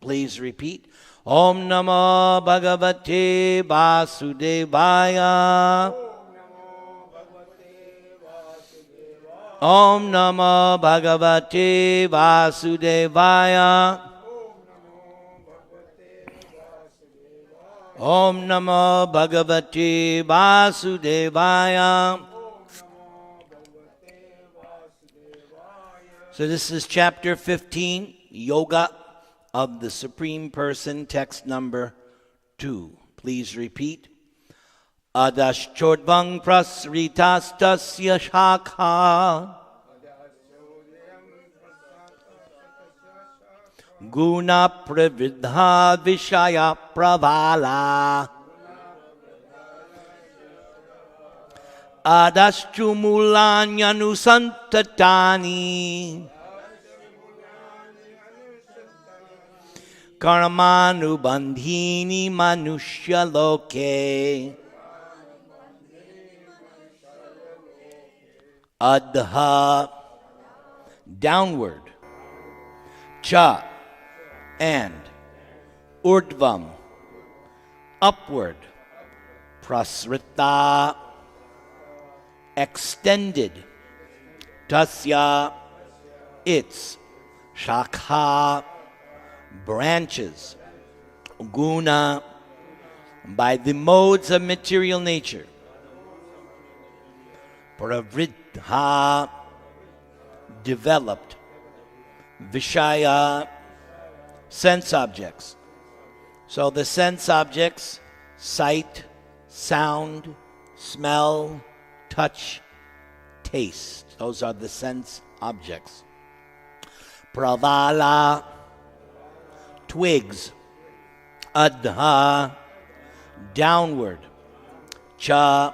Please repeat. Om Namo Bhagavate Vasudevaya. Om Namo Bhagavate Vasudevaya. Om Namo Bhagavate Vasudevaya. So this is chapter 15, Yoga of the Supreme Person, text number 2. Please repeat. Adashchodvang prasritastasya shakha guna pravidha vishaya pravala adashchumulanyanusantatani karmanubandhini manushya loke adha, downward, cha, and, urdvam, upward, prasrita, extended, tasya, its, shakha, branches, guna, by the modes of material nature, pravriddha, developed, vishaya, sense objects. So the sense objects, sight, sound, smell, touch, taste. Those are the sense objects. Pravala, twigs. Adha, downward. Cha,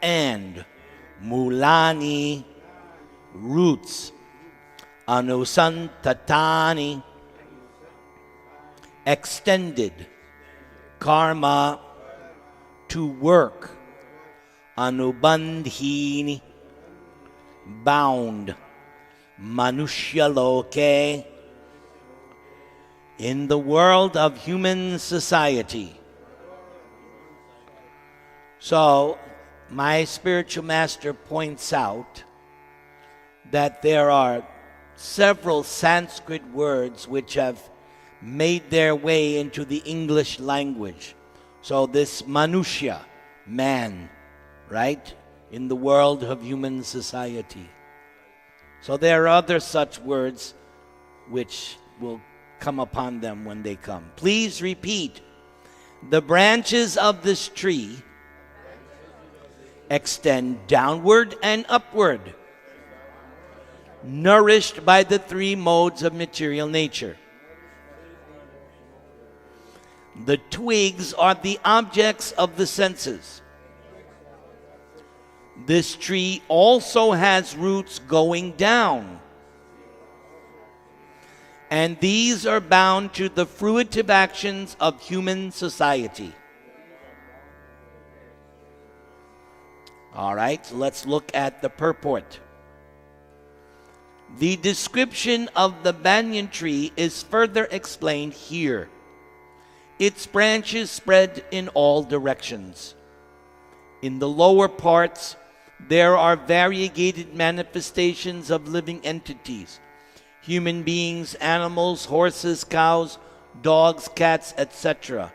and. Mulani, roots. Anusantatani, extended. Karma, to work. Anubandhini, bound. Manushya loke, in the world of human society. So, my spiritual master points out that there are several Sanskrit words which have made their way into the English language. So this Manushya, man, right, in the world of human society. So there are other such words which will come upon them when they come. Please repeat. The branches of this tree extend downward and upward, nourished by the three modes of material nature. The twigs are the objects of the senses. This tree also has roots going down, and these are bound to the fruitive actions of human society. All right, so let's look at the purport. The description of the banyan tree is further explained here. Its branches spread in all directions. In the lower parts, there are variegated manifestations of living entities, human beings, animals, horses, cows, dogs, cats, etc.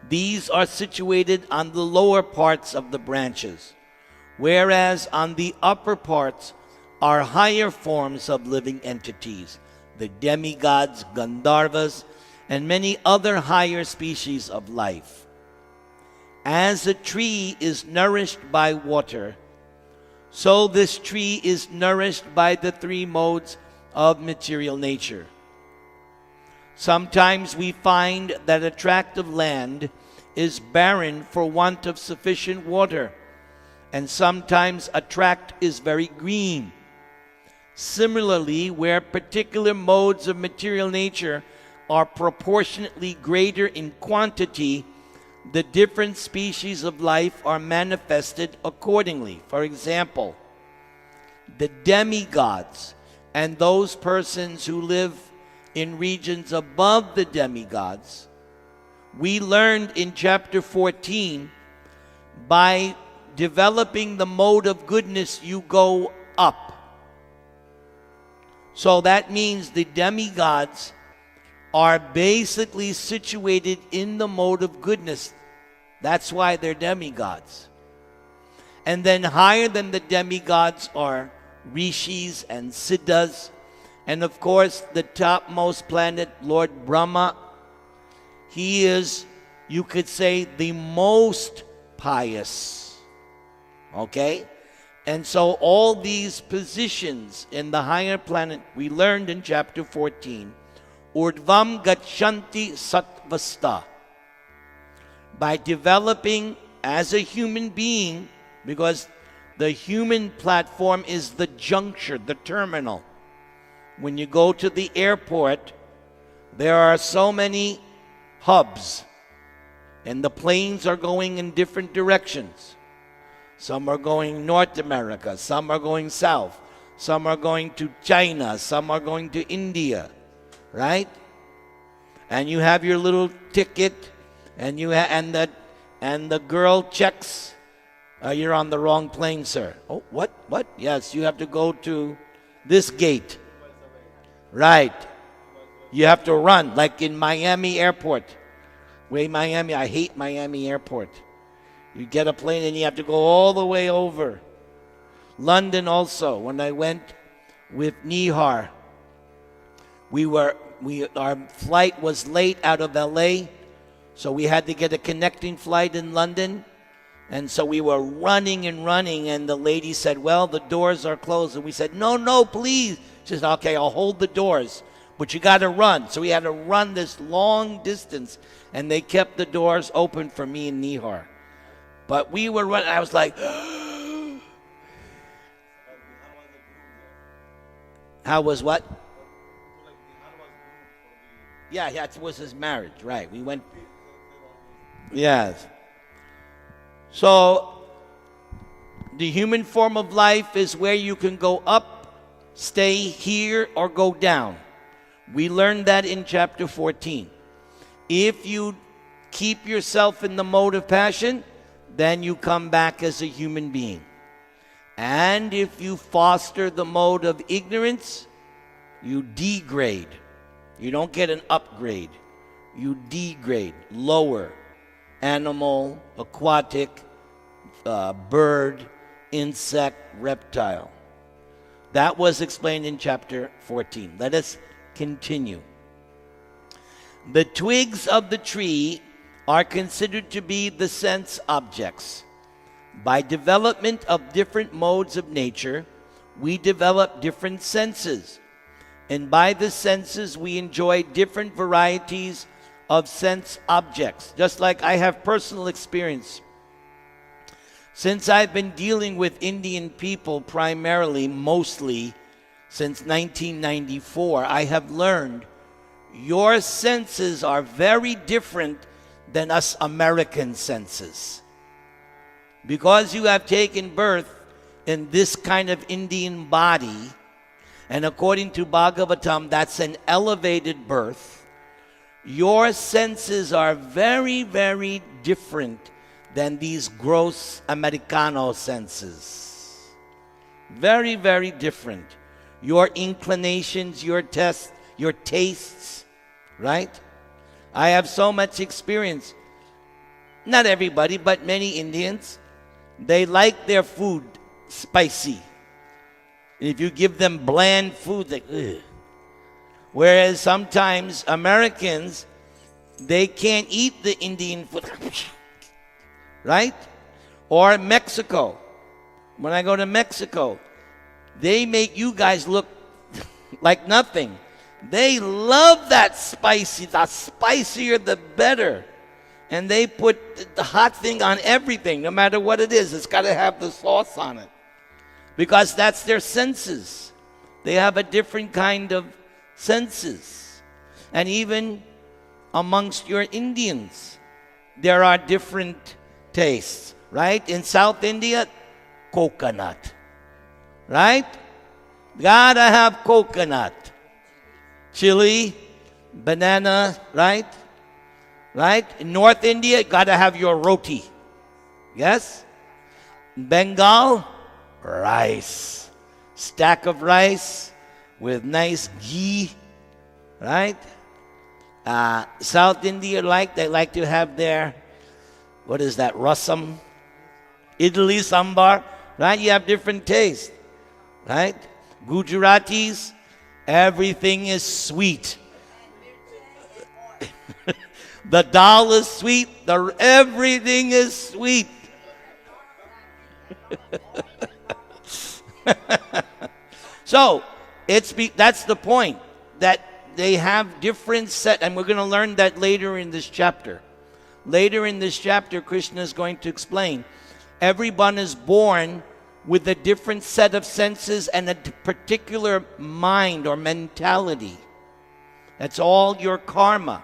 These are situated on the lower parts of the branches, whereas on the upper parts are higher forms of living entities, the demigods, Gandharvas, and many other higher species of life. As a tree is nourished by water, so this tree is nourished by the three modes of material nature. Sometimes we find that a tract of land is barren for want of sufficient water, and sometimes a tract is very green. Similarly, where particular modes of material nature are proportionately greater in quantity, the different species of life are manifested accordingly. For example, the demigods and those persons who live in regions above the demigods. We learned in chapter 14, by developing the mode of goodness, you go up. So that means the demigods are basically situated in the mode of goodness. That's why they're demigods. And then higher than the demigods are rishis and siddhas. And of course, the topmost planet, Lord Brahma, he is, you could say, the most pious. Okay? And so all these positions in the higher planet, we learned in chapter 14, Urdvam Gachanti Sattvasta. By developing as a human being, because the human platform is the juncture, the terminal. When you go to the airport, there are so many hubs, and the planes are going in different directions. Some are going North America, some are going south, some are going to China, some are going to India, right? And you have your little ticket, and and the girl checks. You're on the wrong plane, sir. Oh, what? What? Yes, you have to go to this gate. Right. You have to run, like in Miami Airport. Miami, I hate Miami Airport. You get a plane and you have to go all the way over. London also, when I went with Nihar, our flight was late out of LA, so we had to get a connecting flight in London. And so we were running and running, and the lady said, well, the doors are closed. And we said, no, please. She said, okay, I'll hold the doors, but you got to run. So we had to run this long distance, and they kept the doors open for me and Nihar. But we were running. I was like, how was what? Yeah, that was his marriage, right. We went, yes. So, the human form of life is where you can go up, stay here, or go down. We learned that in chapter 14. If you keep yourself in the mode of passion, then you come back as a human being. And if you foster the mode of ignorance, you degrade. You don't get an upgrade. You degrade, lower. Animal, aquatic, bird, insect, reptile. That was explained in chapter 14. Let us continue. The twigs of the tree are considered to be the sense objects. By development of different modes of nature, we develop different senses. And by the senses, we enjoy different varieties of sense objects. Just like I have personal experience. Since I've been dealing with Indian people primarily, mostly, since 1994, I have learned your senses are very different than us American senses. Because you have taken birth in this kind of Indian body, and according to Bhagavatam, that's an elevated birth, your senses are very, very different than these gross Americano senses. Very, very different. Your inclinations, your tastes, right? I have so much experience. Not everybody, but many Indians, they like their food spicy. If you give them bland food, they, ugh. Whereas sometimes Americans, they can't eat the Indian food. Right? Or Mexico. When I go to Mexico, they make you guys look like nothing. They love that spicy. The spicier, the better. And they put the hot thing on everything, no matter what it is. It's got to have the sauce on it. Because that's their senses. They have a different kind of senses. And even amongst your Indians, there are different tastes, right? In South India, coconut, right? Gotta have coconut. Chili, banana, right? Right? In North India, you got to have your roti. Yes? In Bengal, rice. Stack of rice with nice ghee, right? South India, they like to have their, what is that, rasam? Idli sambar, right? You have different tastes, right? Gujaratis, everything is sweet. The dal is sweet, everything is sweet. So, that's the point, that they have different set, and we're going to learn that later in this chapter. Later in this chapter, Krishna is going to explain, everyone is born with a different set of senses and a particular mind or mentality. That's all your karma.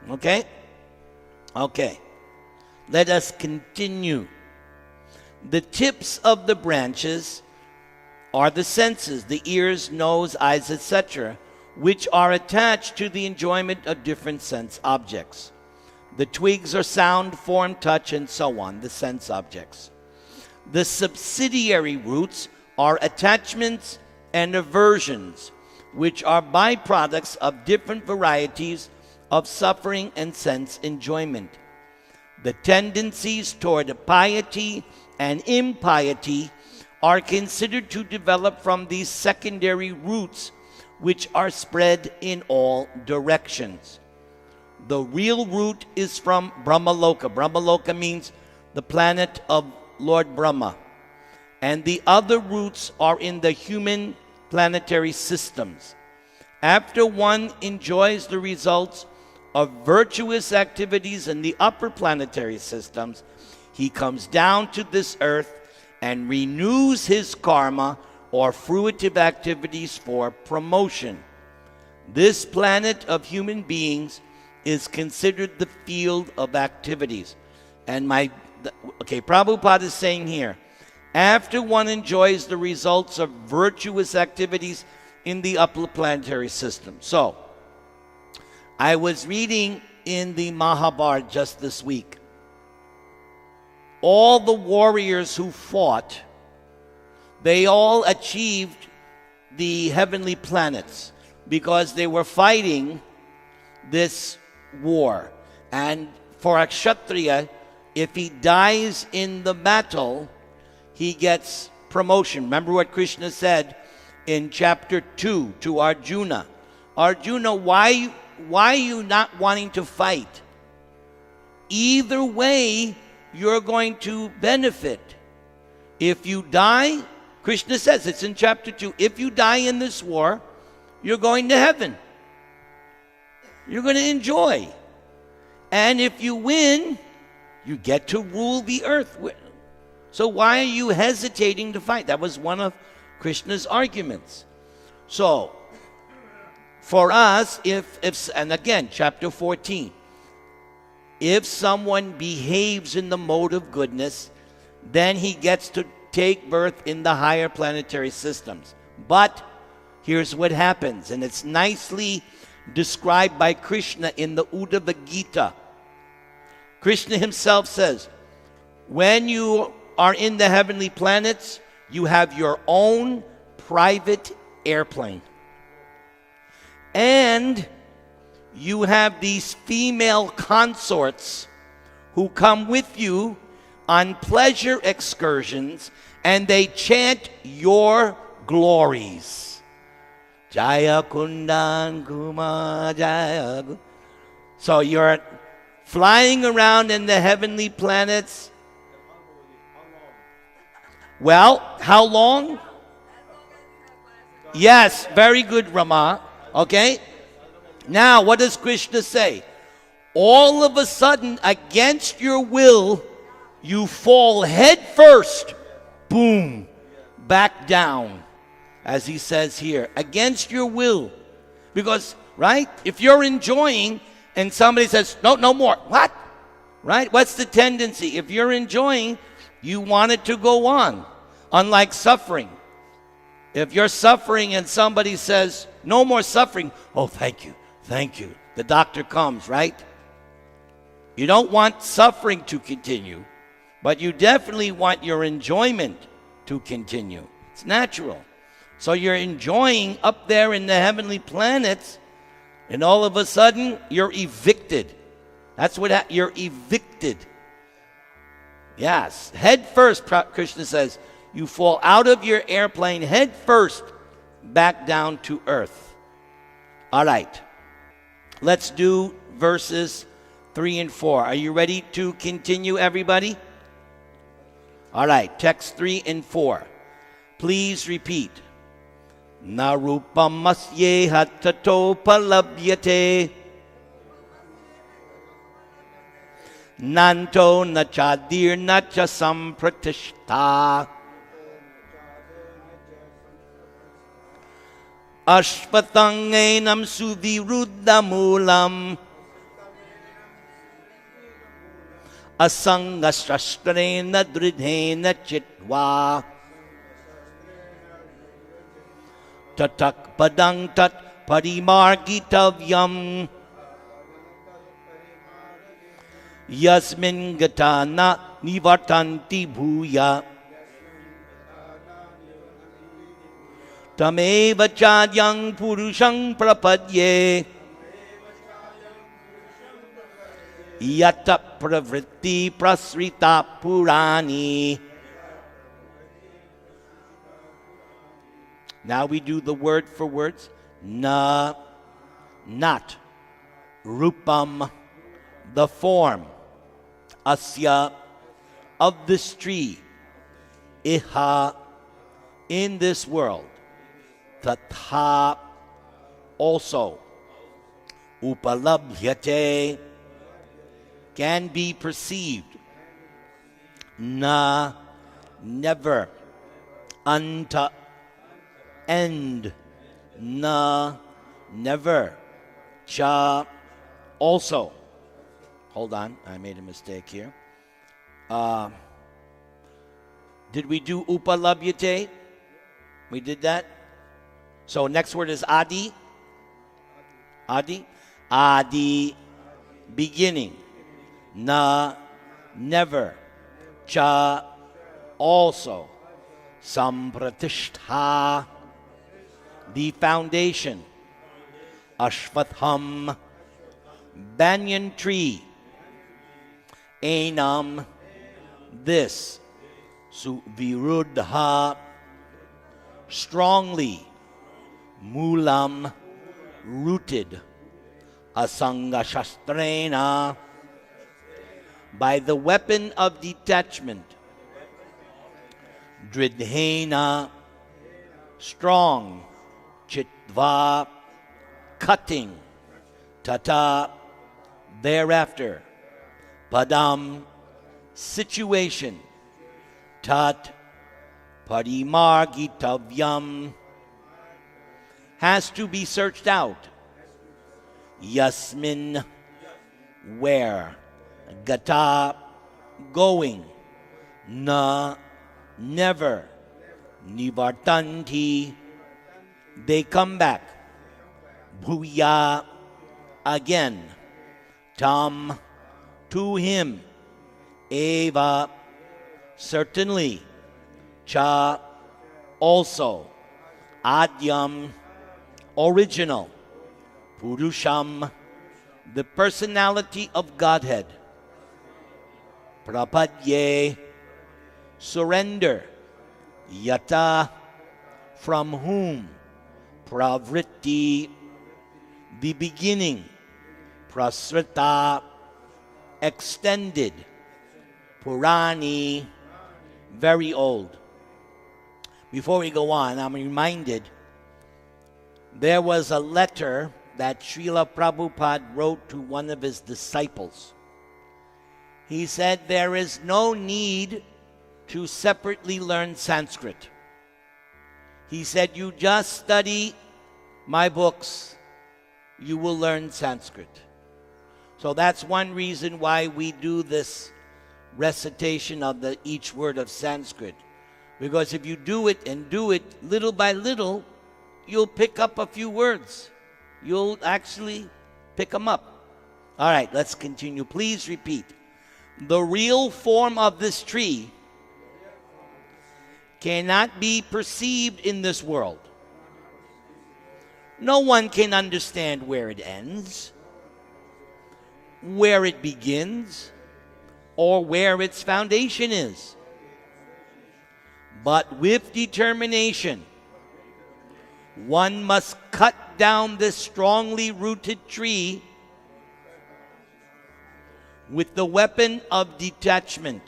Okay? Okay. Let us continue. The tips of the branches are the senses, the ears, nose, eyes, etc., which are attached to the enjoyment of different sense objects. The twigs are sound, form, touch, and so on, the sense objects. The subsidiary roots are attachments and aversions, which are byproducts of different varieties of suffering and sense enjoyment. The tendencies toward piety and impiety are considered to develop from these secondary roots, which are spread in all directions. The real root is from Brahma-loka. Brahma-loka means the planet of Lord Brahma. And the other roots are in the human planetary systems. After one enjoys the results of virtuous activities in the upper planetary systems, he comes down to this earth and renews his karma or fruitive activities for promotion. This planet of human beings is considered the field of activities. And Prabhupada is saying here, after one enjoys the results of virtuous activities in the upper planetary system. So, I was reading in the Mahabharata just this week. All the warriors who fought, they all achieved the heavenly planets because they were fighting this war. And for a Kshatriya, if he dies in the battle, he gets promotion. Remember what Krishna said in chapter 2 to Arjuna. Arjuna, why are you not wanting to fight? Either way, you're going to benefit. If you die, Krishna says, it's in chapter 2, if you die in this war, you're going to heaven. You're going to enjoy. And if you win, you get to rule the earth. So why are you hesitating to fight? That was one of Krishna's arguments. So, for us, and again, chapter 14, if someone behaves in the mode of goodness, then he gets to take birth in the higher planetary systems. But here's what happens, and it's nicely described by Krishna in the Bhagavad-gītā. Krishna himself says, when you are in the heavenly planets, you have your own private airplane. And you have these female consorts who come with you on pleasure excursions, and they chant your glories. Jaya Kundan-loka Jaya. So you're flying around in the heavenly planets. Well, how long? Yes, very good, Rama. Okay? Now, what does Krishna say? All of a sudden, against your will, you fall head first, boom, back down, as he says here, against your will. Because, right, if you're enjoying and somebody says, no more, what? Right? What's the tendency? If you're enjoying, you want it to go on, unlike suffering. If you're suffering and somebody says, no more suffering, oh, thank you, Thank you. The doctor comes, right? You don't want suffering to continue, but you definitely want your enjoyment to continue. It's natural. So you're enjoying up there in the heavenly planets, and all of a sudden, you're evicted. That's what you're evicted. Yes, head first, Krishna says, you fall out of your airplane head first back down to earth. All right, let's do verses 3 and 4. Are you ready to continue, everybody? All right, text 3 and 4. Please repeat. Na rupam masyeha tato palabhyate nanto na chadir na cha sampratishta ashpatangenam suviruddhamulam asangasastrena dridhena chitva tatak padang tat parimargitavyam yasmin gatana nivartanti bhuya tameva chadyang purushang prapadye yata pravritti prasrita purani. Now we do the word for words. Na, not. Rupam, the form. Asya, of this tree. Iha, in this world. Tatha, also. Upalabhyate, can be perceived. Na, never. Anta, end. Na, never. Cha, also. Hold on, I made a mistake here. Did we do upalabhyate? We did that? So next word is adi. Adi. Adi, beginning. Na, never. Cha, also. Sampratishtha, the foundation. Ashvatham, banyan tree. Enam, this. Suviruddha, strongly. Mulam, rooted. Asanga shastrena, by the weapon of detachment. Dridhena, strong. Chitva, cutting. Tata, thereafter. Padam, situation. Tat, parimargitavyam, has to be searched out. Yasmin, where. Gata, going. Na, never. Nivartanti, they come back. Bhuya, again. Tam, to him. Eva, certainly. Cha, also. Adyam, original. Purusham, the personality of Godhead. Prapadye, surrender. Yata, from whom. Pravritti, the beginning. Prasrita, extended. Purani, very old. Before we go on, I'm reminded there was a letter that Srila Prabhupada wrote to one of his disciples. He said there is no need to separately learn Sanskrit. He said, you just study my books, you will learn Sanskrit. So that's one reason why we do this recitation of each word of Sanskrit. Because if you do it and do it little by little, you'll pick up a few words. You'll actually pick them up. All right, let's continue. Please repeat. The real form of this tree cannot be perceived in this world. No one can understand where it ends, where it begins, or where its foundation is. But with determination, one must cut down this strongly rooted tree with the weapon of detachment.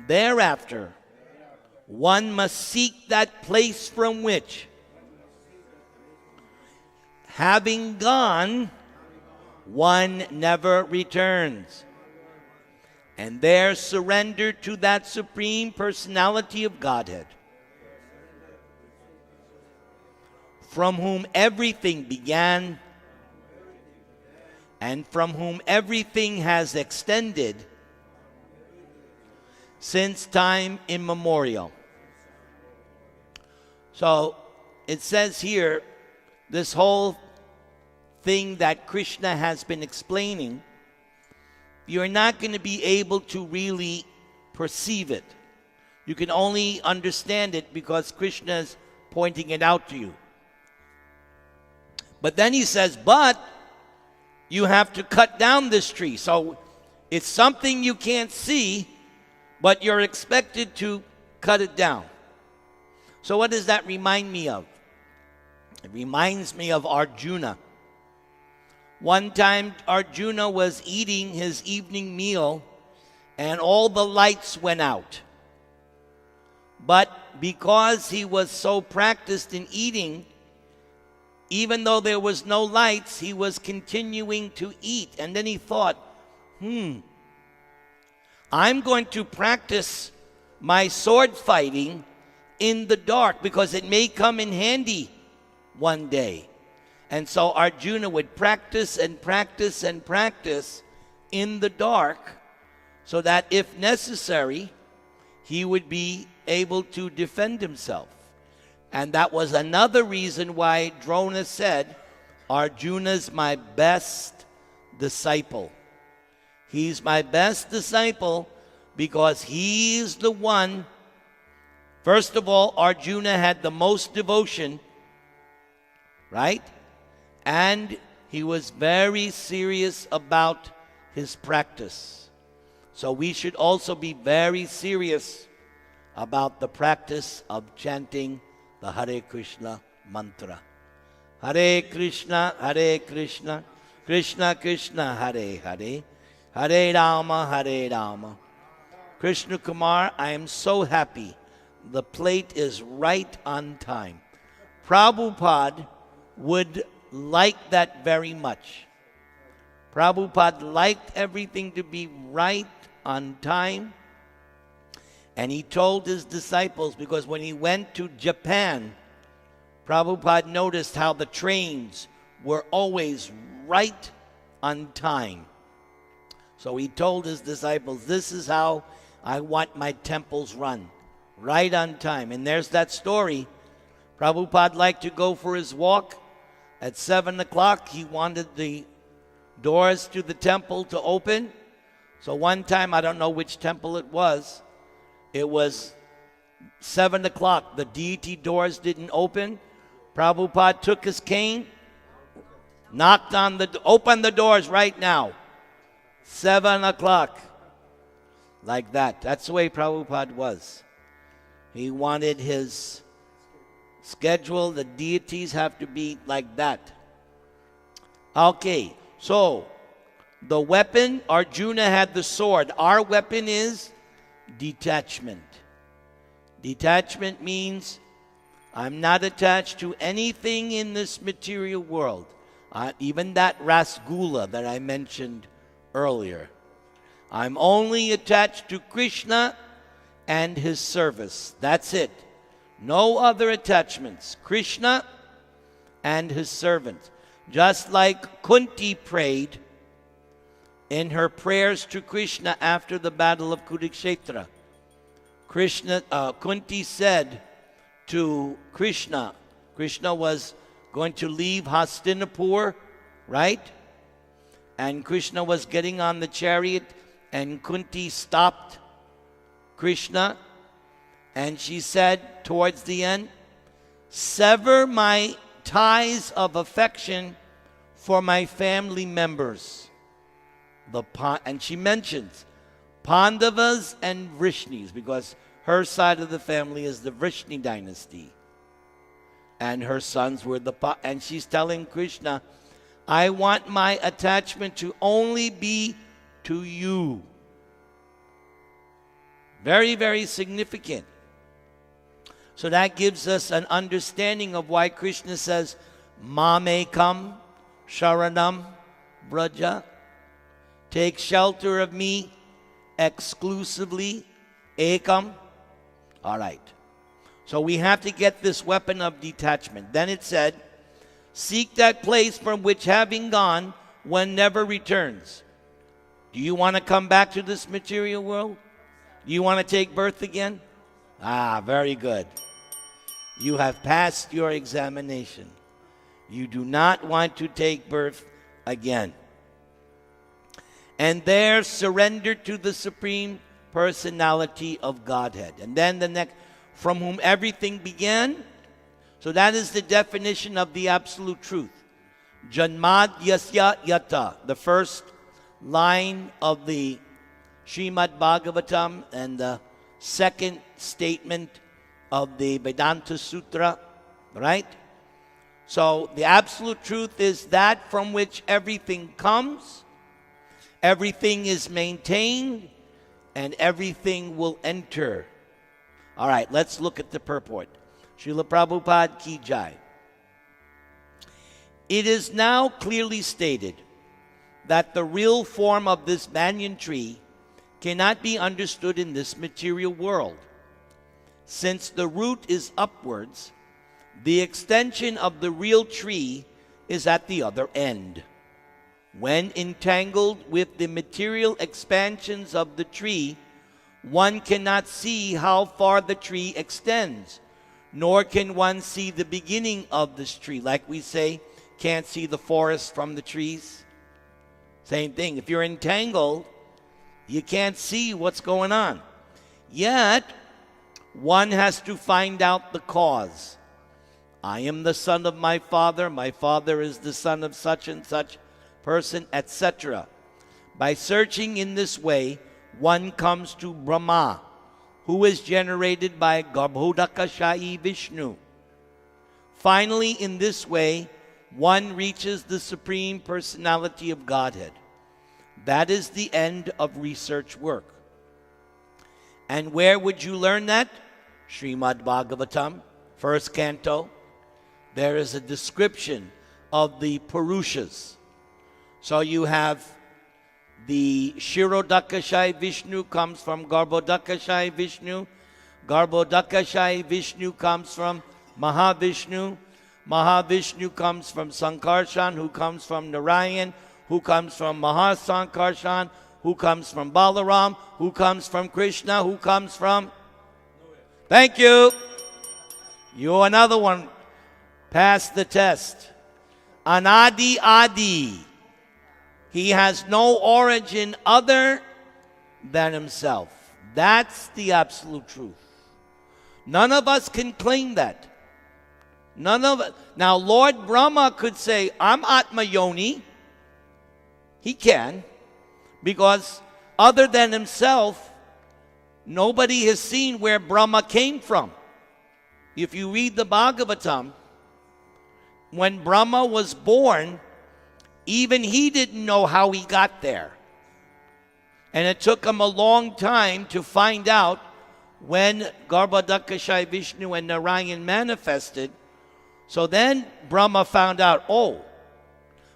Thereafter, one must seek that place from which, having gone, one never returns, and there surrender to that Supreme Personality of Godhead, from whom everything began and from whom everything has extended since time immemorial. So it says here, this whole thing that Krishna has been explaining, you're not going to be able to really perceive it. You can only understand it because Krishna is pointing it out to you. But then he says, but you have to cut down this tree. So it's something you can't see, but you're expected to cut it down. So what does that remind me of? It reminds me of Arjuna. One time Arjuna was eating his evening meal and all the lights went out. But because he was so practiced in eating, even though there was no lights, he was continuing to eat. And then he thought, I'm going to practice my sword fighting in the dark because it may come in handy one day. And so Arjuna would practice and practice and practice in the dark so that if necessary, he would be able to defend himself. And that was another reason why Drona said, Arjuna's my best disciple. He's my best disciple because he's the one. First of all, Arjuna had the most devotion, right? And he was very serious about his practice. So we should also be very serious about the practice of chanting the Hare Krishna mantra. Hare Krishna, Krishna Krishna, Hare Hare, Hare Rama. Krishna Kumar, I am so happy. The plate is right on time. Prabhupada would like that very much. Prabhupada liked everything to be right on time. And he told his disciples, because when he went to Japan, Prabhupada noticed how the trains were always right on time. So he told his disciples, this is how I want my temples run, right on time. And there's that story. Prabhupada liked to go for his walk. At 7 o'clock, he wanted the doors to the temple to open. So one time, I don't know which temple it was 7 o'clock. The deity doors didn't open. Prabhupada took his cane, knocked on open the doors right now. 7 o'clock. Like that. That's the way Prabhupada was. He wanted his schedule, the deities have to be like that. Okay, so the weapon, Arjuna had the sword. Our weapon is detachment. Detachment means I'm not attached to anything in this material world. Even that rasgula that I mentioned earlier. I'm only attached to Krishna and his service. That's it. No other attachments. Krishna and his servant. Just like Kunti prayed in her prayers to Krishna after the battle of Kurukshetra. Kunti said to Krishna was going to leave Hastinapur right? And Krishna was getting on the chariot, and Kunti stopped Krishna, and she said towards the end, sever my ties of affection for my family members. And she mentions Pandavas and Vrishnis, because her side of the family is the Vrishni dynasty. And her sons were and she's telling Krishna, I want my attachment to only be to you. Very, very significant. So that gives us an understanding of why Krishna says, Mamekam Sharanam Braja. Take shelter of me exclusively. Ekam. All right. So we have to get this weapon of detachment. Then it said, seek that place from which having gone, one never returns. Do you want to come back to this material world? Do you want to take birth again? Ah, very good. You have passed your examination. You do not want to take birth again. And there surrender to the Supreme Personality of Godhead. And then the next, from whom everything began. So that is the definition of the absolute truth. Janmad yasya yata, the first line of the Srimad Bhagavatam and the second statement of the Vedanta Sutra, right? So the absolute truth is that from which everything comes, everything is maintained, and everything will enter. All right, let's look at the purport. Srila Prabhupada Ki Jai. It is now clearly stated that the real form of this banyan tree cannot be understood in this material world. Since the root is upwards, the extension of the real tree is at the other end. When entangled with the material expansions of the tree, one cannot see how far the tree extends, nor can one see the beginning of this tree. Like we say, can't see the forest from the trees. Same thing. If you're entangled, you can't see what's going on. Yet, one has to find out the cause. I am the son of my father is the son of such and such person, etc. By searching in this way, one comes to Brahma, who is generated by Garbhodakashayi Vishnu. Finally, in this way, one reaches the Supreme Personality of Godhead. That is the end of research work. And where would you learn that? Srimad Bhagavatam, first canto. There is a description of the Purushas. So you have the Shirodakashayi Vishnu comes from Garbhodakashayi Vishnu. Garbhodakashayi Vishnu comes from Mahavishnu. Mahavishnu comes from Sankarshan, who comes from Narayan, who comes from Mahasankarshan, who comes from Balaram, who comes from Krishna, who comes from... Thank you. You another one. Passed the test. Anadi Adi. He has no origin other than himself. That's the absolute truth. None of us can claim that. None of it. Now, Lord Brahma could say, I'm Atma Yoni. He can. Because other than himself, nobody has seen where Brahma came from. If you read the Bhagavatam, when Brahma was born, even he didn't know how he got there. And it took him a long time to find out when Garbhodakashayi Vishnu and Narayan manifested. So then Brahma found out, oh,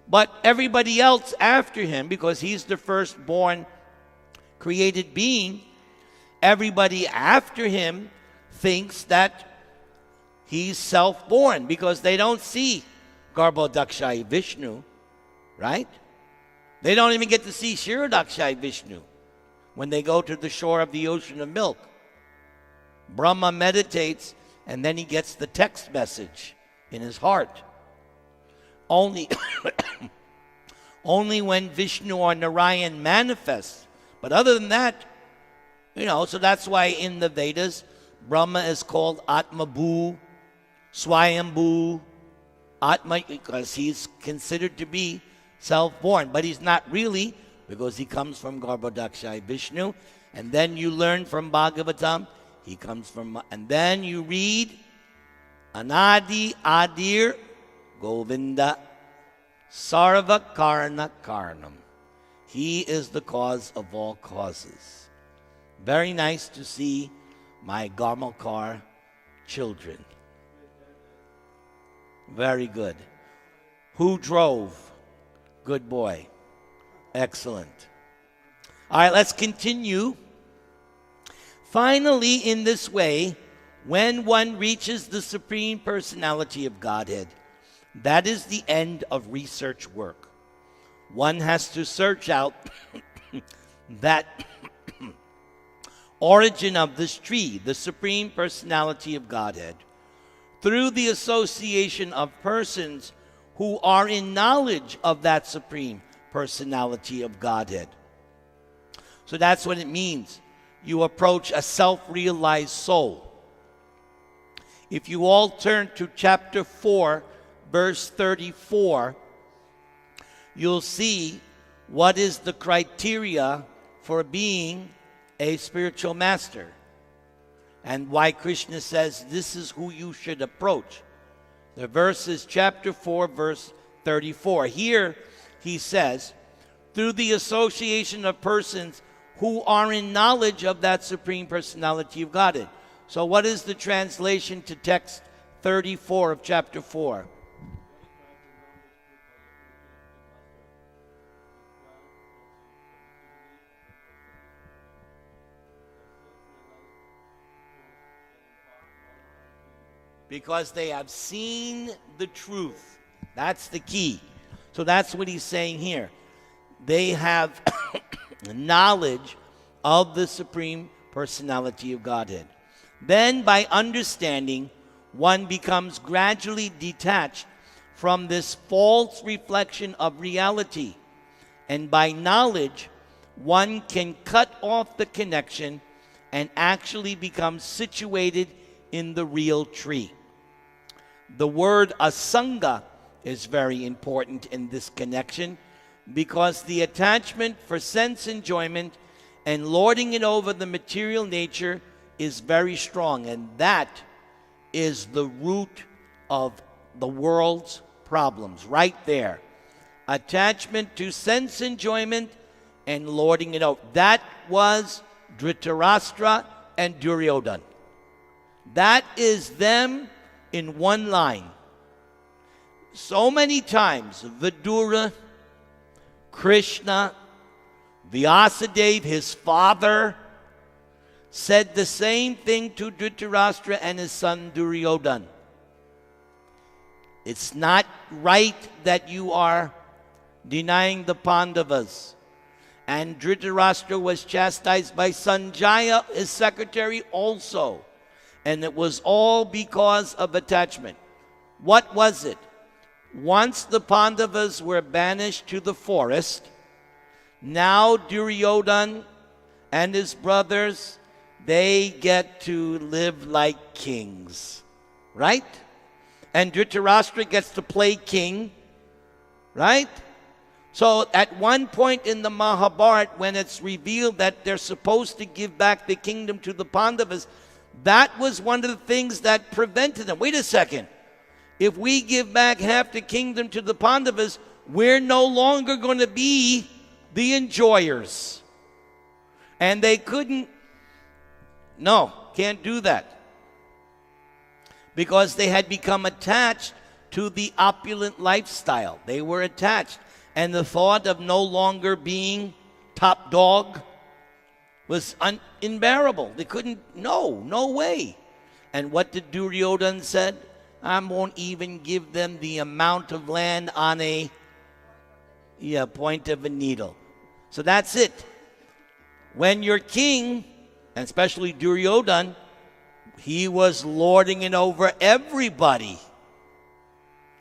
but everybody else after him, because he's the firstborn created being, everybody after him thinks that he's self-born because they don't see Garbhodakashayi Vishnu, right? They don't even get to see Shirodakashayi Vishnu when they go to the shore of the ocean of milk. Brahma meditates, and then he gets the text message in his heart. Only only when Vishnu or Narayan manifests. But other than that, so that's why in the Vedas, Brahma is called Atmabhu, Swayambhu, Atma, because he's considered to be self-born. But he's not really, because he comes from Garbhodakshaya Vishnu. And then you learn from Bhagavatam, he comes from, and then you read Anadi Adir Govinda Sarva Karana Karanam. He is the cause of all causes. Very nice to see my Garmalkar children. Very good. Who drove? Good boy. Excellent. All right, let's continue. Finally, in this way, when one reaches the Supreme Personality of Godhead, that is the end of research work. One has to search out that origin of this tree, the Supreme Personality of Godhead, through the association of persons who are in knowledge of that Supreme Personality of Godhead. So that's what it means. You approach a self-realized soul. If you all turn to chapter 4, verse 34, you'll see what is the criteria for being a spiritual master, and why Krishna says this is who you should approach. The verse is chapter 4, verse 34. Here he says, through the association of persons who are in knowledge of that Supreme Personality of Godhead. So what is the translation to text 34 of chapter 4? Because they have seen the truth. That's the key. So that's what he's saying here. They have knowledge of the Supreme Personality of Godhead. Then, by understanding, one becomes gradually detached from this false reflection of reality. And by knowledge, one can cut off the connection and actually become situated in the real tree. The word asanga is very important in this connection, because the attachment for sense enjoyment and lording it over the material nature is very strong, and that is the root of the world's problems, right there. Attachment to sense enjoyment and lording it over. That was Dhritarashtra and Duryodhana. That is them in one line. So many times, Vidura, Krishna, Vyasadeva, his father, said the same thing to Dhritarashtra and his son Duryodhana. It's not right that you are denying the Pandavas. And Dhritarashtra was chastised by Sanjaya, his secretary, also. And it was all because of attachment. What was it? Once the Pandavas were banished to the forest, now Duryodhana and his brothers, they get to live like kings, right? And Dhritarashtra gets to play king, right? So at one point in the Mahabharata, when it's revealed that they're supposed to give back the kingdom to the Pandavas, that was one of the things that prevented them. Wait a second. If we give back half the kingdom to the Pandavas, we're no longer going to be the enjoyers. And they couldn't, can't do that. Because they had become attached to the opulent lifestyle. They were attached. And the thought of no longer being top dog was unbearable. They couldn't, no way. And what did Duryodhana said? I won't even give them the amount of land on a point of a needle. So that's it. When you're king, and especially Duryodhana, he was lording it over everybody.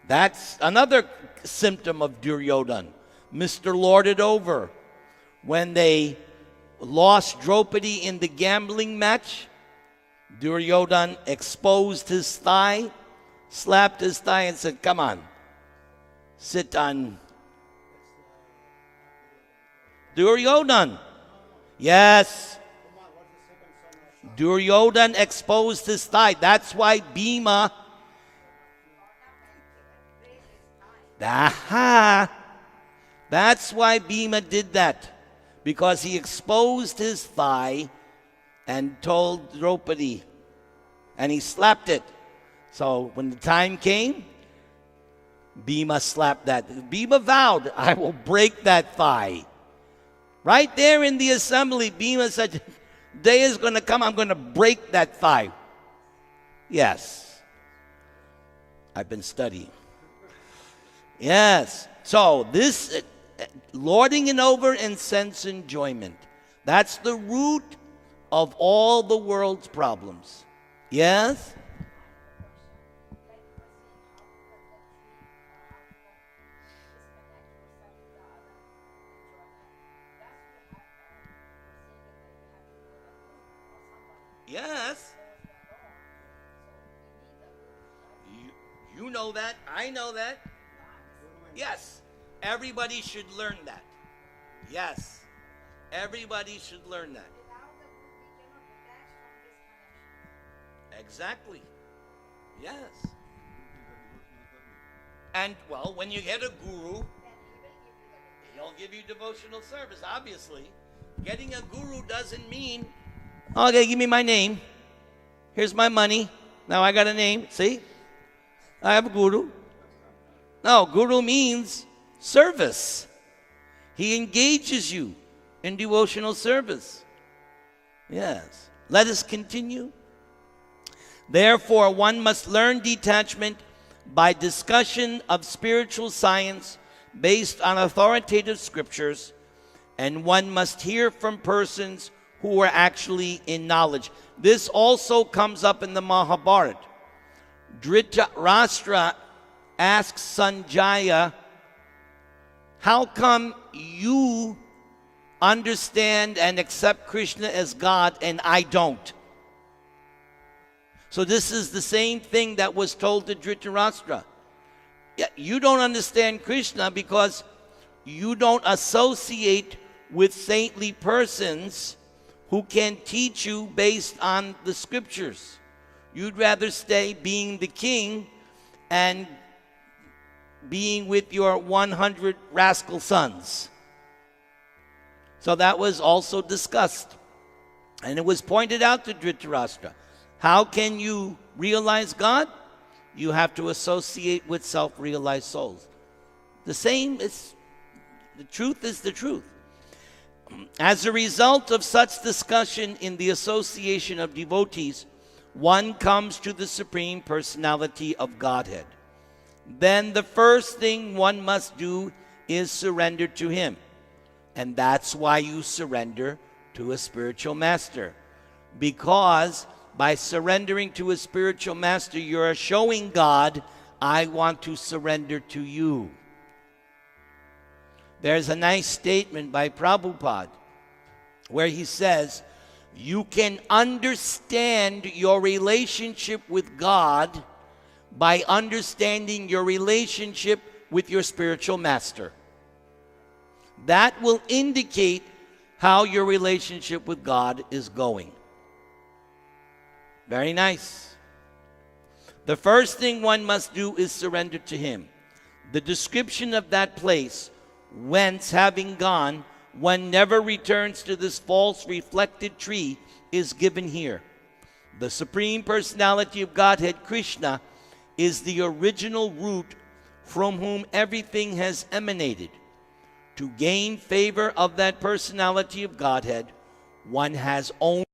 That's another symptom of Duryodhana. Mr. Lord it over. When they lost Draupadi in the gambling match, Duryodhana exposed his thigh, slapped his thigh and said, come on, sit on. Duryodhana. Yes. Duryodhana exposed his thigh. That's why Bhima. That's why Bhima did that. Because he exposed his thigh and told Draupadi. And he slapped it. So when the time came, Bhima slapped that. Bhima vowed, I will break that thigh. Right there in the assembly, Bhima said, day is going to come, I'm going to break that thigh. Yes. I've been studying. Yes. So this lording it over and sense enjoyment. That's the root of all the world's problems. Yes? Yes. You know that. I know that. Yes. Everybody should learn that. Yes. Everybody should learn that. Exactly. Yes. And, well, when you get a guru, he'll give you devotional service, obviously. Getting a guru doesn't mean, okay, give me my name. Here's my money. Now I got a name. See? I have a guru. No, guru means service. He engages you in devotional service. Yes. Let us continue. Therefore, one must learn detachment by discussion of spiritual science based on authoritative scriptures, and one must hear from persons who are actually in knowledge. This also comes up in the Mahabharata. Dhritarashtra asks Sanjaya, how come you understand and accept Krishna as God and I don't? So this is the same thing that was told to Dhritarashtra. You don't understand Krishna because you don't associate with saintly persons who can teach you based on the scriptures. You'd rather stay being the king and being with your 100 rascal sons. So that was also discussed. And it was pointed out to Dhritarashtra. How can you realize God? You have to associate with self-realized souls. The same is, the truth is the truth. As a result of such discussion in the association of devotees, one comes to the Supreme Personality of Godhead. Then the first thing one must do is surrender to Him. And that's why you surrender to a spiritual master. Because by surrendering to a spiritual master, you're showing God, I want to surrender to you. There's a nice statement by Prabhupada where he says, you can understand your relationship with God by understanding your relationship with your spiritual master. That will indicate how your relationship with God is going. Very nice. The first thing one must do is surrender to Him. The description of that place, whence having gone, one never returns to this false reflected tree, is given here. The Supreme Personality of Godhead, Krishna, is the original root from whom everything has emanated. To gain favor of that personality of Godhead, one has only